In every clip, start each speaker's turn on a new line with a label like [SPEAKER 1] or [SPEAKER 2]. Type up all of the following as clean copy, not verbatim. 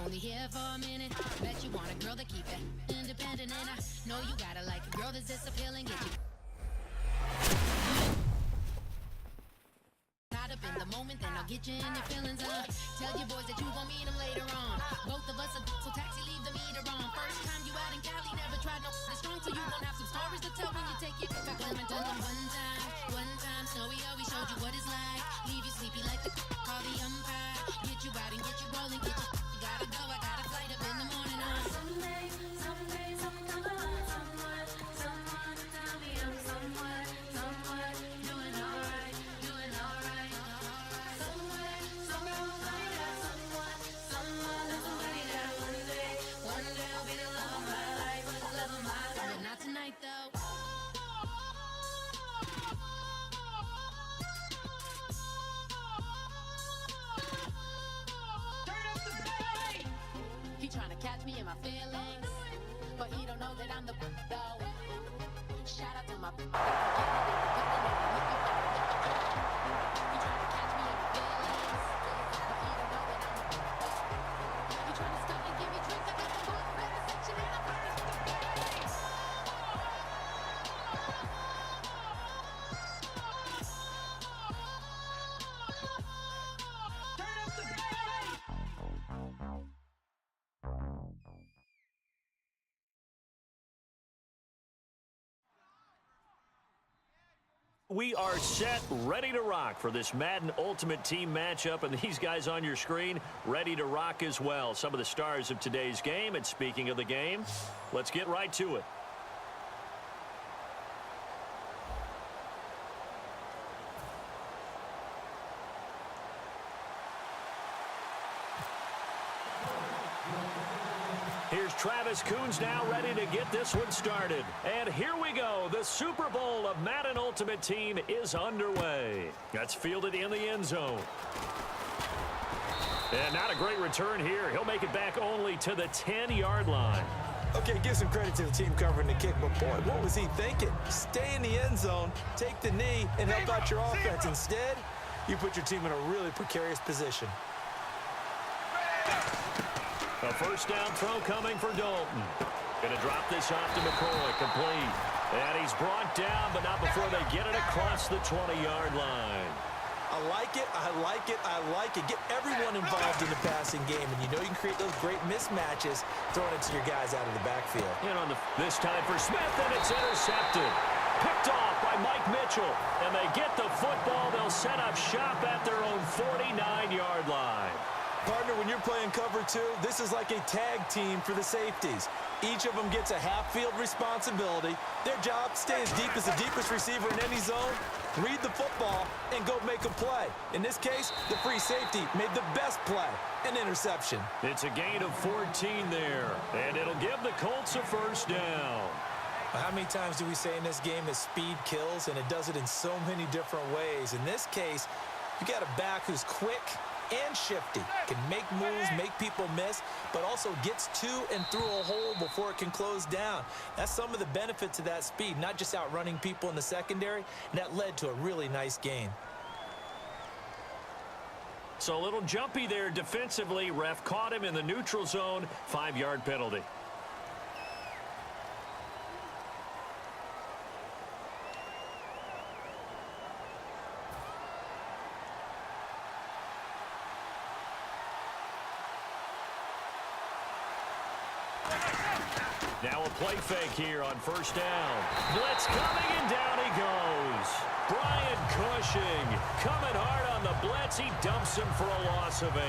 [SPEAKER 1] only here for a minute. Bet you want a girl to keep it independent, and I know you gotta like a girl that's this appealing. Get you caught up in the moment, then I'll get you in your feelings. Tell your boys that you gon' meet them later on. Both of us are so taxi, leave the meter on. First time you out in Cali, never tried no strong, so you gon' have some stories to tell when you take it back home. And tell them one time, Snowy always showed you what it's like. Leave you sleepy like the call the umpire. Get you out and get you rolling, get you gotta go. I got a flight up in the morning. Someday, someone tell me I'm somewhere, doing alright. Somewhere, somebody that somebody that one day will be the love of my life, but not tonight though. He trying to catch me in my feelings, but he don't know that I'm the though. Shout out to my he trying to catch me in my feelings, but he don't know that I'm the he trying to stop and give me drinks. I got the whole better section and I'm burning the face.
[SPEAKER 2] We are set, ready to rock for this Madden Ultimate Team matchup, and these guys on your screen ready to rock as well. Some of the stars of today's game, and speaking of the game, let's get right to it. Here's Travis Coons now ready to get this one started. And here we go. The Super Bowl of Madden Ultimate Team is underway. That's fielded in the end zone. And not a great return here. He'll make it back only to the 10-yard line.
[SPEAKER 3] Okay, give some credit to the team covering the kick, but boy, what was he thinking? Stay in the end zone, take the knee, and help out your offense. Instead, you put your team in a really precarious position.
[SPEAKER 2] A first down throw coming for Dalton. Going to drop this off to McCoy, complete. And he's brought down, but not before they get it across the 20-yard line.
[SPEAKER 3] I like it, I like it, I like it. Get everyone involved in the passing game, and you know you can create those great mismatches throwing it to your guys out of the backfield.
[SPEAKER 2] And on this time for Smith, and it's intercepted. Picked off by Mike Mitchell. And they get the football. They'll set up shop at their own 49-yard line.
[SPEAKER 3] Partner, when you're playing cover two, this is like a tag team for the safeties. Each of them gets a half-field responsibility. Their job, stay as deep as the deepest receiver in any zone, read the football, and go make a play. In this case, the free safety made the best play, an interception.
[SPEAKER 2] It's a gain of 14 there, and it'll give the Colts a first down.
[SPEAKER 3] How many times do we say in this game that speed kills, and it does it in so many different ways? In this case, you got a back who's quick and shifty, can make moves, make people miss, but also gets to and through a hole before it can close down. That's some of the benefits of that speed, not just outrunning people in the secondary, and that led to a really nice gain.
[SPEAKER 2] So a little jumpy there defensively. Ref caught him in the neutral zone, 5-yard penalty. Now a play fake here on first down. Blitz coming, and down he goes. Brian Cushing coming hard on the blitz. He dumps him for a loss of 8.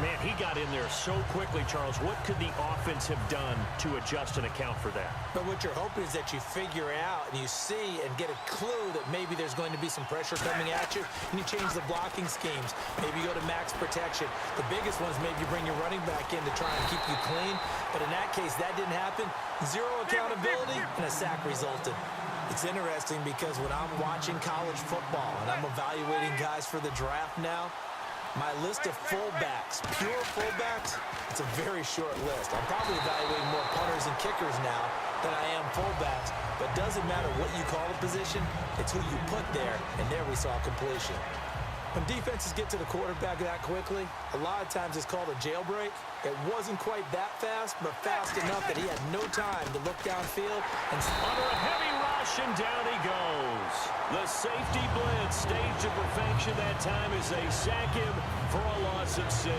[SPEAKER 2] Man, he got in there so quickly, Charles. What could the offense have done to adjust and account for that?
[SPEAKER 3] But what you're hoping is that you figure out and you see and get a clue that maybe there's going to be some pressure coming at you, and you change the blocking schemes. Maybe you go to max protection. The biggest one is maybe you bring your running back in to try and keep you clean. But in that case, that didn't happen. Zero accountability, and a sack resulted. It's interesting because when I'm watching college football and I'm evaluating guys for the draft now, my list of fullbacks, pure fullbacks, it's a very short list. I'm probably evaluating more punters and kickers now than I am fullbacks, but it doesn't matter what you call a position, it's who you put there, and there we saw completion. When defenses get to the quarterback that quickly, a lot of times it's called a jailbreak. It wasn't quite that fast, but fast enough that he had no time to look downfield. And
[SPEAKER 2] under a heavy rush, and down he goes. The safety blitz staged to perfection that time as they sack him for a loss of 6.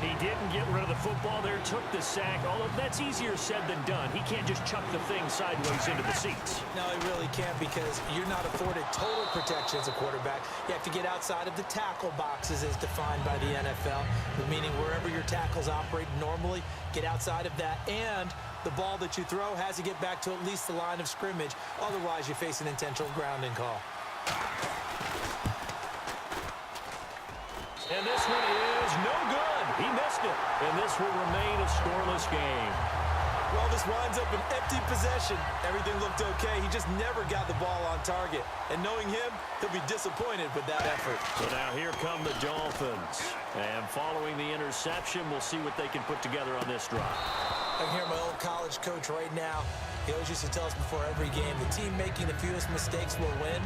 [SPEAKER 2] He didn't get rid of the football there, took the sack, although that's easier said than done. He can't just chuck the thing sideways into the seats.
[SPEAKER 3] No, he really can't, because you're not afforded total protection as a quarterback. You have to get outside of the tackle boxes as defined by the NFL, meaning wherever your tackles operate normally, get outside of that, and the ball that you throw has to get back to at least the line of scrimmage. Otherwise, you face an intentional grounding call.
[SPEAKER 2] And this one is no good. He missed it. And this will remain a scoreless game.
[SPEAKER 3] Well, this winds up an empty possession. Everything looked okay. He just never got the ball on target. And knowing him, he'll be disappointed with that effort.
[SPEAKER 2] So now here come the Dolphins. And following the interception, we'll see what they can put together on this drive.
[SPEAKER 3] I can hear my old college coach right now. He always used to tell us before every game, the team making the fewest mistakes will win.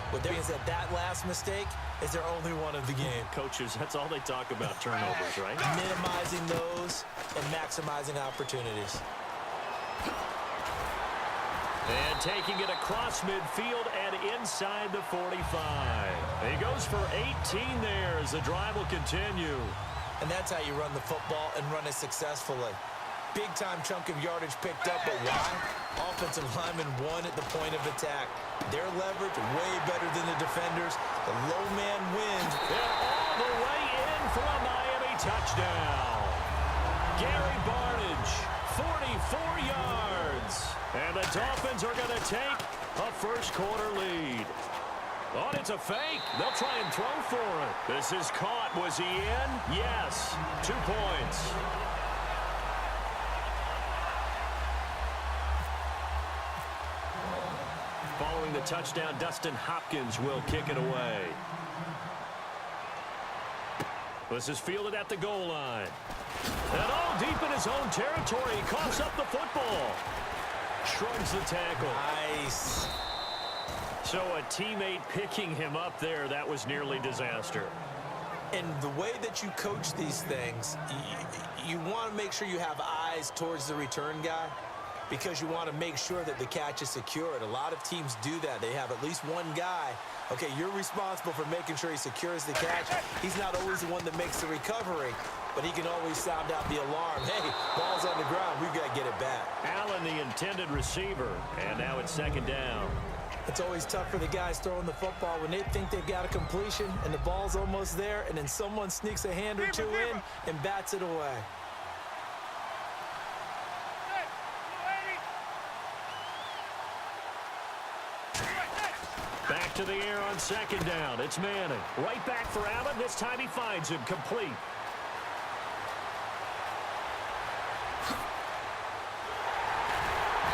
[SPEAKER 3] What that means that last mistake is their only one of the game.
[SPEAKER 2] Coaches, that's all they talk about, turnovers, right?
[SPEAKER 3] Minimizing those and maximizing opportunities.
[SPEAKER 2] And taking it across midfield and inside the 45. He goes for 18 there as the drive will continue.
[SPEAKER 3] And that's how you run the football and run it successfully. Big-time chunk of yardage picked up, but why? Offensive linemen won at the point of attack. Their leverage way better than the defenders. The low man wins.
[SPEAKER 2] And all the way in for a Miami touchdown. Gary Barnidge, 44 yards. And the Dolphins are going to take a first-quarter lead. Oh, it's a fake. They'll try and throw for it. This is caught. Was he in? Yes. 2 points. Following the touchdown, Dustin Hopkins will kick it away. This is fielded at the goal line. And all deep in his own territory, he coughs up the football. Shrugs the tackle.
[SPEAKER 3] Nice.
[SPEAKER 2] So a teammate picking him up there, that was nearly disaster.
[SPEAKER 3] And the way that you coach these things, you want to make sure you have eyes towards the return guy, because you want to make sure that the catch is secured. A lot of teams do that. They have at least one guy. Okay, you're responsible for making sure he secures the catch. He's not always the one that makes the recovery, but he can always sound out the alarm. Hey, ball's on the ground. We've got to get it back.
[SPEAKER 2] Allen, the intended receiver, and now it's second down.
[SPEAKER 3] It's always tough for the guys throwing the football when they think they've got a completion and the ball's almost there, and then someone sneaks a hand or two in and bats it away.
[SPEAKER 2] Back to the air on second down. It's Manning. Right back for Allen. This time he finds him complete.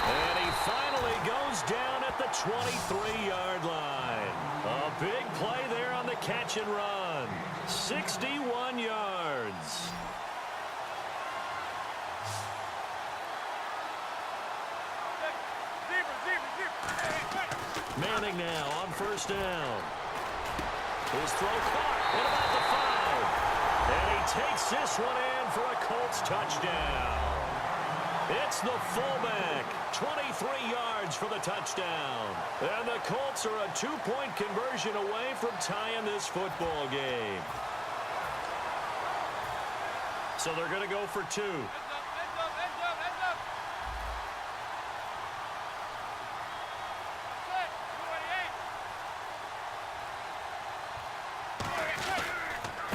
[SPEAKER 2] And he finally goes down at the 23-yard line. A big play there on the catch and run. 61 yards. Manning now on first down. His throw caught at about the 5. And he takes this one in for a Colts touchdown. It's the fullback. 23 yards for the touchdown. And the Colts are a 2-point conversion away from tying this football game. So they're going to go for 2.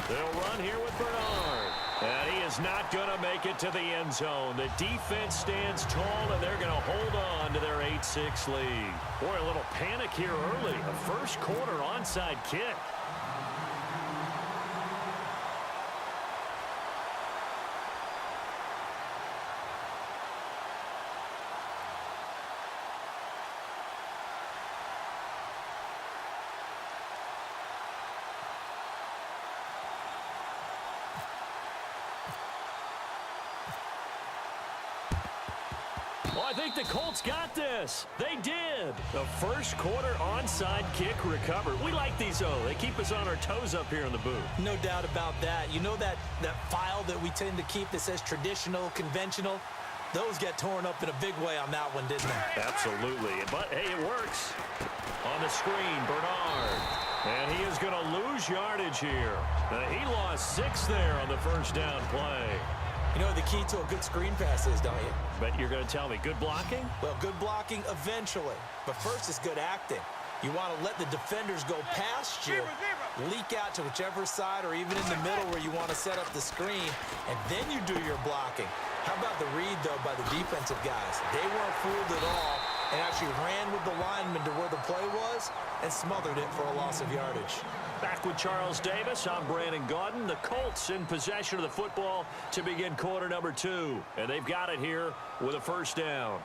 [SPEAKER 2] They'll run here with Bernard. And he is not going to make it to the end zone. The defense stands tall, and they're going to hold on to their 8-6 lead. Boy, a little panic here early. A first-quarter onside kick. I think the Colts got this. They did. The first quarter onside kick recovered. We like these, though. They keep us on our toes up here in the booth.
[SPEAKER 3] No doubt about that. You know that file that we tend to keep that says traditional, conventional? Those get torn up in a big way on that one, didn't they?
[SPEAKER 2] Absolutely. But, hey, it works. On the screen, Bernard. And he is going to lose yardage here. He lost 6 there on the first down play.
[SPEAKER 3] You know what the key to a good screen pass is, don't you?
[SPEAKER 2] Bet you're going to tell me good blocking?
[SPEAKER 3] Well, good blocking eventually. But first is good acting. You want to let the defenders go past you, leak out to whichever side or even in the middle where you want to set up the screen, and then you do your blocking. How about the read, though, by the defensive guys? They weren't fooled at all and actually ran with the lineman to where the play was and smothered it for a loss of yardage.
[SPEAKER 2] Back with Charles Davis, I'm Brandon Gaudin. The Colts in possession of the football to begin quarter number 2. And they've got it here with a first down.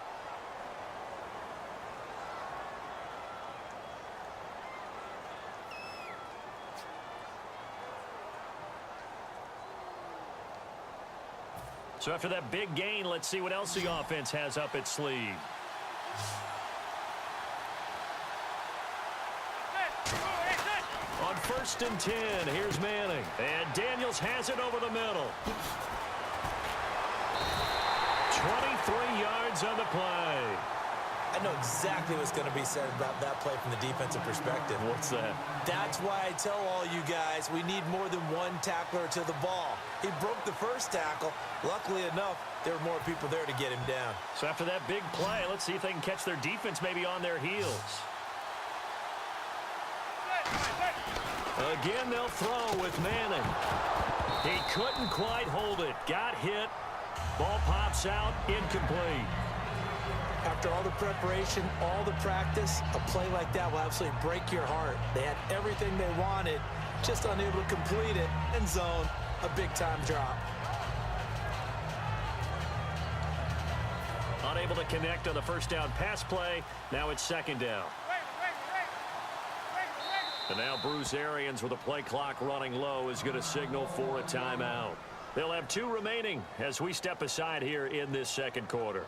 [SPEAKER 2] So after that big gain, let's see what else the offense has up its sleeve. On 1st and 10, here's Manning. And Daniels has it over the middle. 23 yards on the play.
[SPEAKER 3] I know exactly what's going to be said about that play from the defensive perspective.
[SPEAKER 2] What's that?
[SPEAKER 3] That's why I tell all you guys we need more than one tackler to the ball. He broke the first tackle. Luckily enough, there were more people there to get him down.
[SPEAKER 2] So after that big play, let's see if they can catch their defense maybe on their heels. Again, they'll throw with Manning. He couldn't quite hold it. Got hit. Ball pops out. Incomplete.
[SPEAKER 3] After all the preparation, all the practice, a play like that will absolutely break your heart. They had everything they wanted, just unable to complete it. End zone, a big-time drop.
[SPEAKER 2] Unable to connect on the first down pass play. Now it's 2nd down. And now Bruce Arians, with the play clock running low, is going to signal for a timeout. They'll have 2 remaining as we step aside here in this 2nd quarter.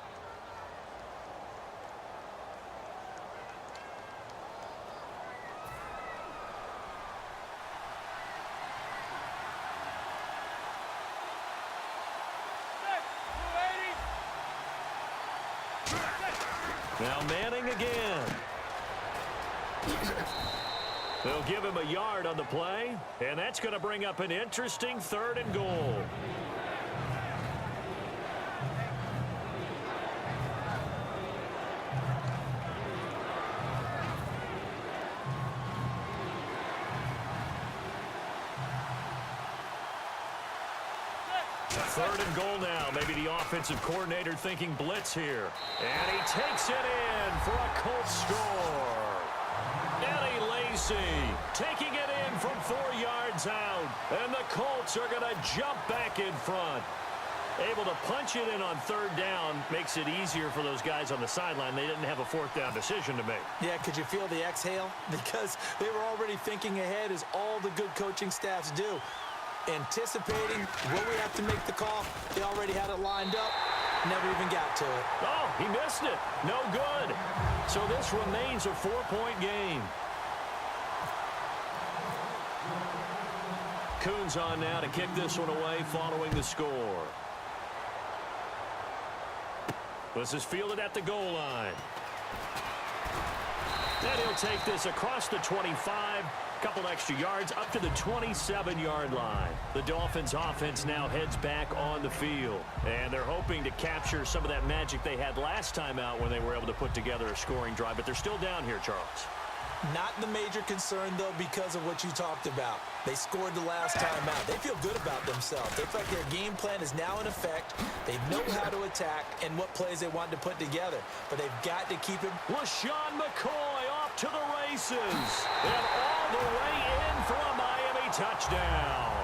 [SPEAKER 2] Now Manning again. They'll give him a yard on the play, and that's going to bring up an interesting 3rd and goal. Third and goal now. Maybe the offensive coordinator thinking blitz here. And he takes it in for a Colts score. Eddie Lacy taking it in from 4 yards out. And the Colts are going to jump back in front. Able to punch it in on 3rd down makes it easier for those guys on the sideline. They didn't have a 4th down decision to make.
[SPEAKER 3] Yeah, could you feel the exhale? Because they were already thinking ahead, as all the good coaching staffs do. Anticipating when we have to make the call. They already had it lined up. Never even got to it.
[SPEAKER 2] Oh, he missed it. No good. So this remains a 4-point game. Coons on now to kick this one away following the score. This is fielded at the goal line. And he'll take this across the 25. Couple extra yards up to the 27-yard line. The Dolphins offense now heads back on the field. And they're hoping to capture some of that magic they had last time out when they were able to put together a scoring drive. But they're still down here, Charles.
[SPEAKER 3] Not the major concern, though, because of what you talked about. They scored the last time out. They feel good about themselves. They feel like their game plan is now in effect. They know how to attack and what plays they want to put together. But they've got to keep it.
[SPEAKER 2] LaShawn McCoy off to the races. And all the way in for a Miami touchdown.